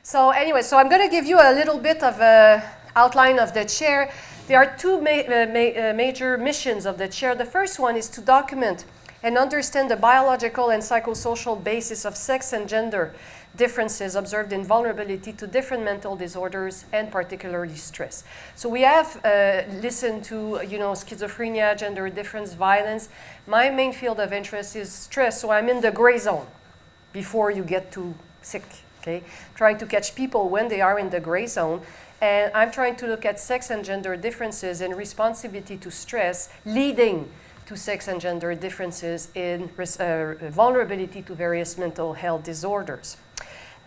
So anyway, so I'm going to give you a little bit of an outline of the chair. There are two major missions of the chair. The first one is to document and understand the biological and psychosocial basis of sex and gender differences observed in vulnerability to different mental disorders and particularly stress. So we have listened to, schizophrenia, gender difference, violence. My main field of interest is stress, so I'm in the gray zone before you get too sick, okay? Trying to catch people when they are in the gray zone. And I'm trying to look at sex and gender differences in responsibility to stress, leading to sex and gender differences in vulnerability to various mental health disorders.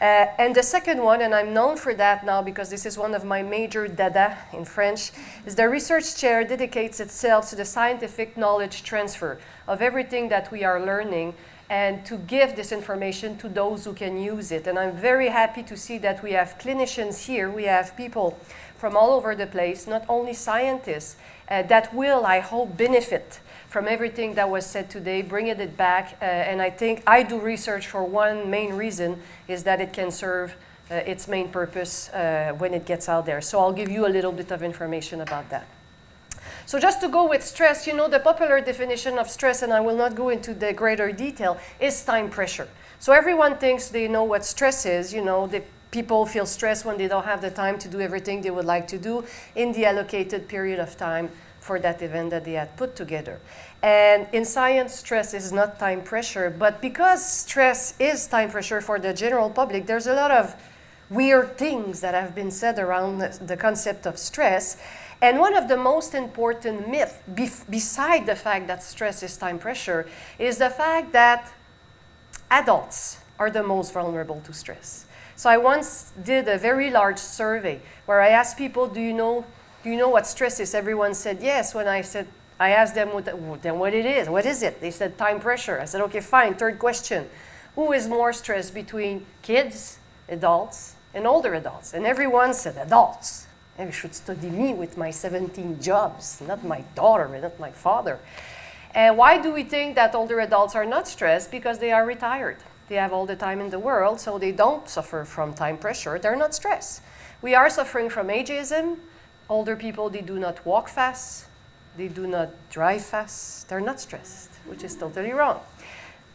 And the second one, and I'm known for that now because this is one of my major dada in French, is the research chair dedicates itself to the scientific knowledge transfer of everything that we are learning and to give this information to those who can use it. And I'm very happy to see that we have clinicians here, we have people from all over the place, not only scientists, that will, I hope, benefit from everything that was said today, bringing it back. And I think I do research for one main reason, is that it can serve its main purpose when it gets out there. So I'll give you a little bit of information about that. So just to go with stress, the popular definition of stress, and I will not go into the greater detail, is time pressure. So everyone thinks they know what stress is. The people feel stressed when they don't have the time to do everything they would like to do in the allocated period of time for that event that they had put together. And in science, stress is not time pressure, but because stress is time pressure for the general public, there's a lot of weird things that have been said around the concept of stress. And one of the most important myths, beside the fact that stress is time pressure, is the fact that adults are the most vulnerable to stress. So I once did a very large survey where I asked people, do you know what stress is? Everyone said yes. When I asked them then what it is. What is it? They said time pressure. I said, okay, fine. Third question. Who is more stressed between kids, adults, and older adults? And everyone said adults. And you should study me with my 17 jobs, not my daughter and not my father. And why do we think that older adults are not stressed? Because they are retired. They have all the time in the world, so they don't suffer from time pressure. They're not stressed. We are suffering from ageism. Older people, they do not walk fast. They do not drive fast. They're not stressed, which is totally wrong.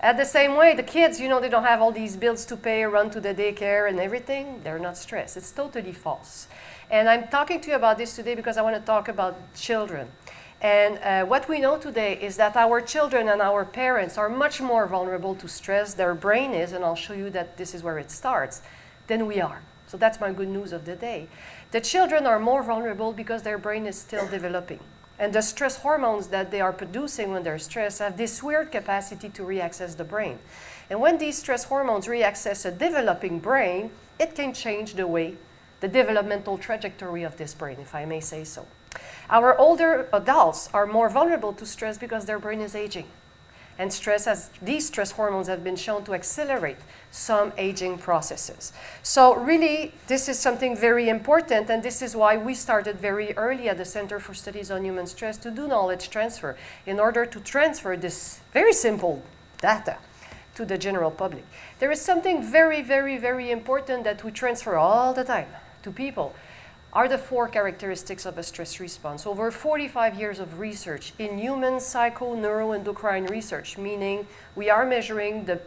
At the same way, the kids, they don't have all these bills to pay, run to the daycare and everything. They're not stressed. It's totally false. And I'm talking to you about this today because I want to talk about children. And what we know today is that our children and our parents are much more vulnerable to stress, their brain is, and I'll show you that this is where it starts, than we are. So that's my good news of the day. The children are more vulnerable because their brain is still developing. And the stress hormones that they are producing when they're stressed have this weird capacity to reaccess the brain. And when these stress hormones reaccess a developing brain, it can change the developmental trajectory of this brain, if I may say so. Our older adults are more vulnerable to stress because their brain is aging. And these stress hormones have been shown to accelerate some aging processes. So really, this is something very important, and this is why we started very early at the Center for Studies on Human Stress to do knowledge transfer in order to transfer this very simple data to the general public. There is something very, very, very important that we transfer all the time to people, are the 4 characteristics of a stress response. Over 45 years of research in human neuroendocrine research, meaning we are measuring the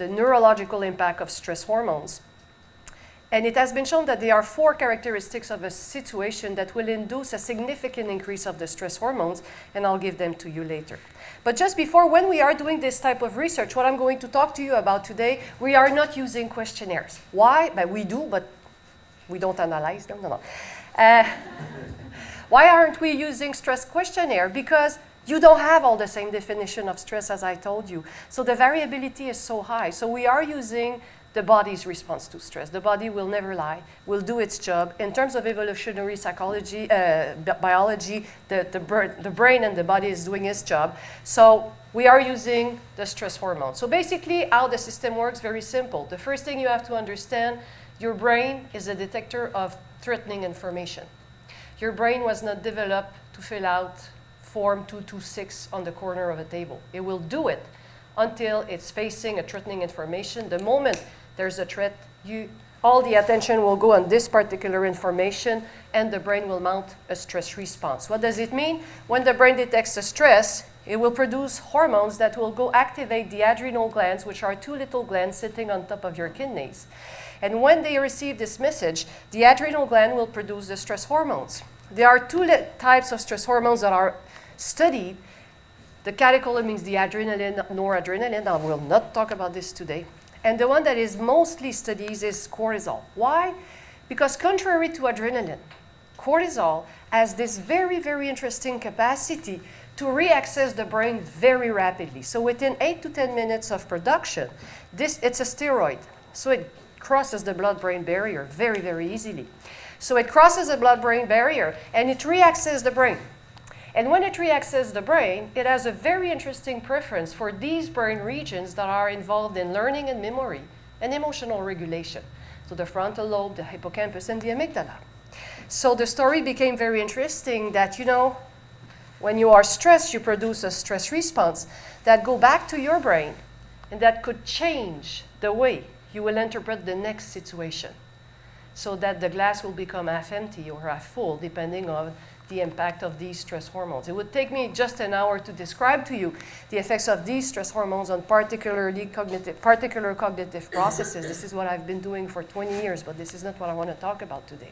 neurological impact of stress hormones. And it has been shown that there are 4 characteristics of a situation that will induce a significant increase of the stress hormones, and I'll give them to you later. But just before, when we are doing this type of research, what I'm going to talk to you about today, we are not using questionnaires. Why? We do, but we don't analyze them. No. Why aren't we using stress questionnaire? Because you don't have all the same definition of stress as I told you. So the variability is so high. So we are using the body's response to stress. The body will never lie, will do its job. In terms of evolutionary psychology, biology, the brain and the body is doing its job. So we are using the stress hormone. So basically how the system works, very simple. The first thing you have to understand, your brain is a detector of threatening information. Your brain was not developed to fill out Form 226 on the corner of a table. It will do it until it's facing a threatening information. The moment there's a threat, all the attention will go on this particular information, and the brain will mount a stress response. What does it mean? When the brain detects a stress, it will produce hormones that will go activate the adrenal glands, which are two little glands sitting on top of your kidneys. And when they receive this message, the adrenal gland will produce the stress hormones. There are two types of stress hormones that are studied. The catecholamines, the adrenaline, noradrenaline. I will not talk about this today. And the one that is mostly studied is cortisol. Why? Because contrary to adrenaline, cortisol has this very, very interesting capacity to reaccess the brain very rapidly. So within 8 to 10 minutes of production, it's a steroid. So it crosses the blood-brain barrier very, very easily. So it crosses the blood-brain barrier, and it reaccesses the brain. And when it reaccesses the brain, it has a very interesting preference for these brain regions that are involved in learning and memory and emotional regulation. So the frontal lobe, the hippocampus, and the amygdala. So the story became very interesting that, when you are stressed, you produce a stress response that go back to your brain, and that could change the way you will interpret the next situation, so that the glass will become half empty or half full, depending on the impact of these stress hormones. It would take me just an hour to describe to you the effects of these stress hormones on particular cognitive processes. This is what I've been doing for 20 years, but this is not what I want to talk about today.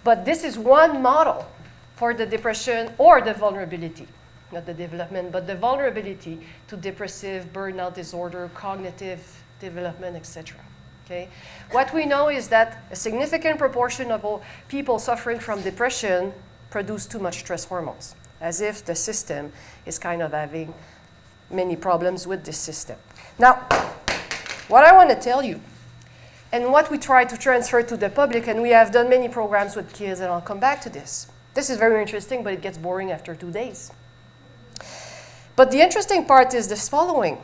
But this is one model for the depression or the vulnerability, not the development, but the vulnerability to depressive, burnout disorder, cognitive development, etc. Okay? What we know is that a significant proportion of all people suffering from depression produce too much stress hormones, as if the system is kind of having many problems with this system. Now, what I want to tell you, and what we try to transfer to the public, and we have done many programs with kids, and I'll come back to this. This is very interesting, but it gets boring after 2 days. But the interesting part is this following.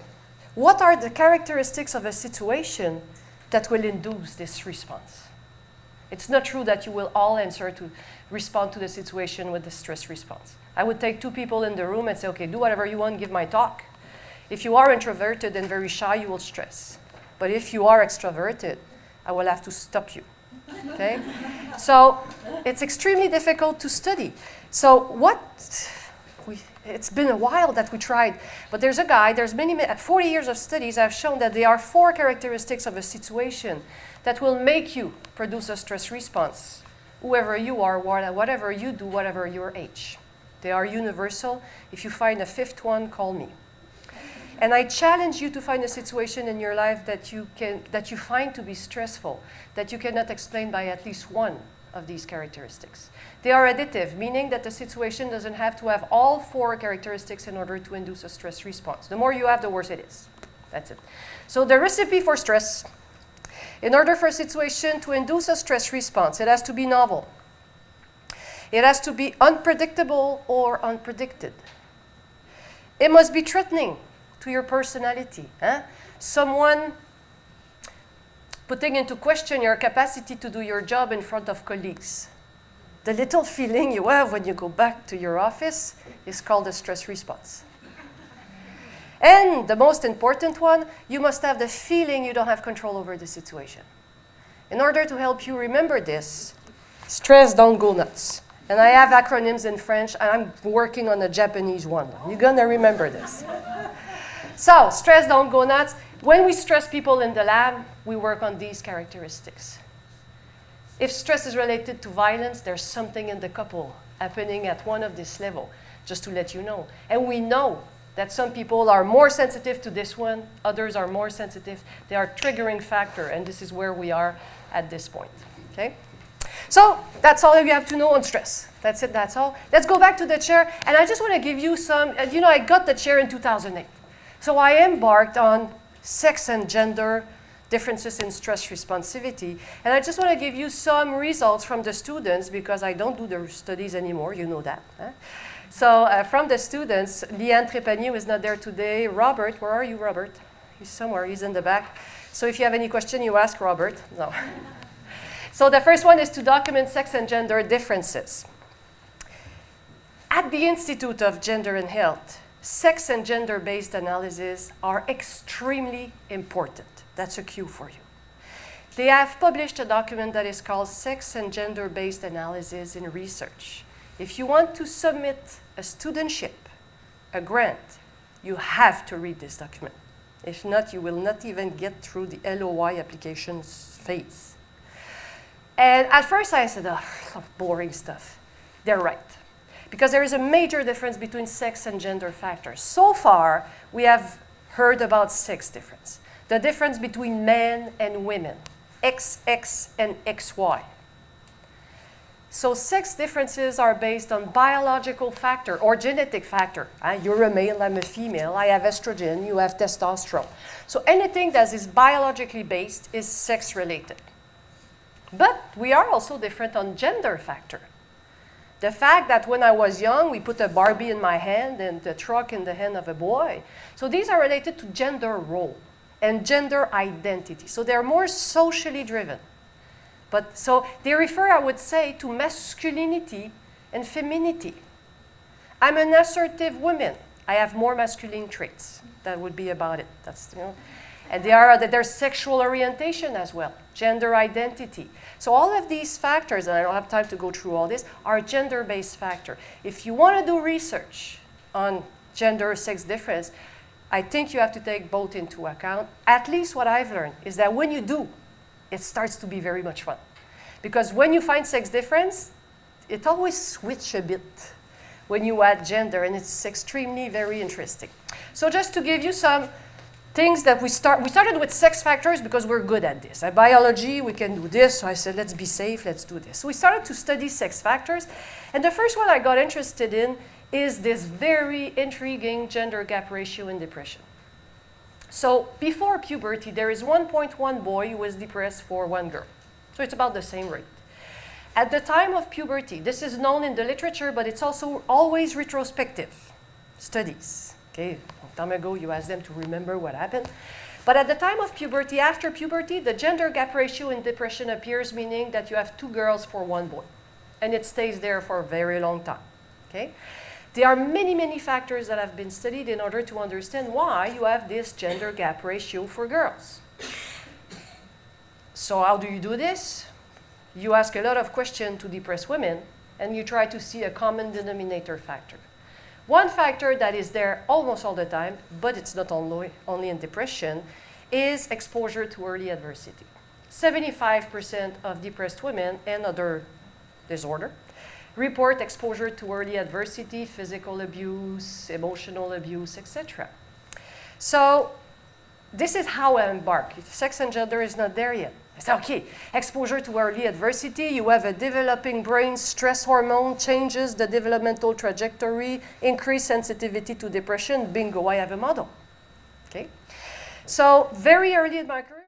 What are the characteristics of a situation that will induce this response? It's not true that you will all respond to the situation with the stress response. I would take 2 people in the room and say, okay, do whatever you want, give my talk. If you are introverted and very shy, you will stress. But if you are extroverted, I will have to stop you. Okay? So it's extremely difficult to study. So it's been a while that we tried, but there's 40 years of studies have shown that there are 4 characteristics of a situation that will make you produce a stress response, whoever you are, whatever you do, whatever your age. They are universal. If you find a 5th one, call me. And I challenge you to find a situation in your life that you find to be stressful, that you cannot explain by at least one of these characteristics. They are additive, meaning that the situation doesn't have to have all 4 characteristics in order to induce a stress response. The more you have, the worse it is. That's it. So the recipe for stress, in order for a situation to induce a stress response, it has to be novel. It has to be unpredictable or unpredicted. It must be threatening to your personality. Someone putting into question your capacity to do your job in front of colleagues. The little feeling you have when you go back to your office is called a stress response. And the most important one, you must have the feeling you don't have control over the situation. In order to help you remember this, stress don't go nuts. And I have acronyms in French, and I'm working on a Japanese one. You're gonna remember this. So, stress don't go nuts. When we stress people in the lab, we work on these characteristics. If stress is related to violence, there's something in the couple happening at one of this level, just to let you know. And we know that some people are more sensitive to this one, others are more sensitive. They are triggering factor, and this is where we are at this point. Okay? So that's all you have to know on stress. That's it, that's all. Let's go back to the chair, and I just want to give you some, I got the chair in 2008. So I embarked on sex and gender differences in stress responsivity, and I just want to give you some results from the students, because I don't do the studies anymore, you know that. So from the students, Liane Trépanier is not there today. Robert, where are you, Robert? He's somewhere, he's in the back. So if you have any question, you ask Robert. No. So the first one is to document sex and gender differences. At the Institute of Gender and Health, sex and gender-based analyses are extremely important. That's a cue for you. They have published a document that is called Sex and Gender-Based Analysis in Research. If you want to submit a studentship, a grant, you have to read this document. If not, you will not even get through the LOI application phase. And at first I said, oh, boring stuff. They're right. Because there is a major difference between sex and gender factors. So far, we have heard about sex difference. The difference between men and women, XX and XY. So sex differences are based on biological factor or genetic factor. You're a male, I'm a female, I have estrogen, you have testosterone. So anything that is biologically based is sex related. But we are also different on gender factor. The fact that when I was young, we put a Barbie in my hand and the truck in the hand of a boy. So these are related to gender role and gender identity. So they're more socially driven. But so they refer, I would say, to masculinity and femininity. I'm an assertive woman. I have more masculine traits. That would be about it. That's, you know. And there's sexual orientation as well, gender identity. So all of these factors, and I don't have time to go through all this, are gender-based factors. If you want to do research on gender or sex difference, I think you have to take both into account. At least what I've learned is that when you do, it starts to be very much fun. Because when you find sex difference, it always switches a bit when you add gender, and it's extremely very interesting. So just to give you some things that we started with sex factors because we're good at this. At biology, we can do this, so I said, let's be safe, let's do this. So we started to study sex factors, and the first one I got interested in is this very intriguing gender gap ratio in depression. So before puberty, there is 1.1 boy who is depressed for 1 girl. So it's about the same rate. At the time of puberty, this is known in the literature, but it's also always retrospective studies. Okay, a long time ago, you asked them to remember what happened. But at the time of puberty, after puberty, the gender gap ratio in depression appears, meaning that you have 2 girls for 1 boy. And it stays there for a very long time. Okay? There are many, many factors that have been studied in order to understand why you have this gender gap ratio for girls. So how do you do this? You ask a lot of questions to depressed women, and you try to see a common denominator factor. One factor that is there almost all the time, but it's not only in depression, is exposure to early adversity. 75% of depressed women and other disorder report exposure to early adversity, physical abuse, emotional abuse, etc. So this is how I embark. Sex and gender is not there yet. I say, okay, exposure to early adversity, you have a developing brain, stress hormone changes the developmental trajectory, increased sensitivity to depression, bingo, I have a model. Okay? So very early in my career,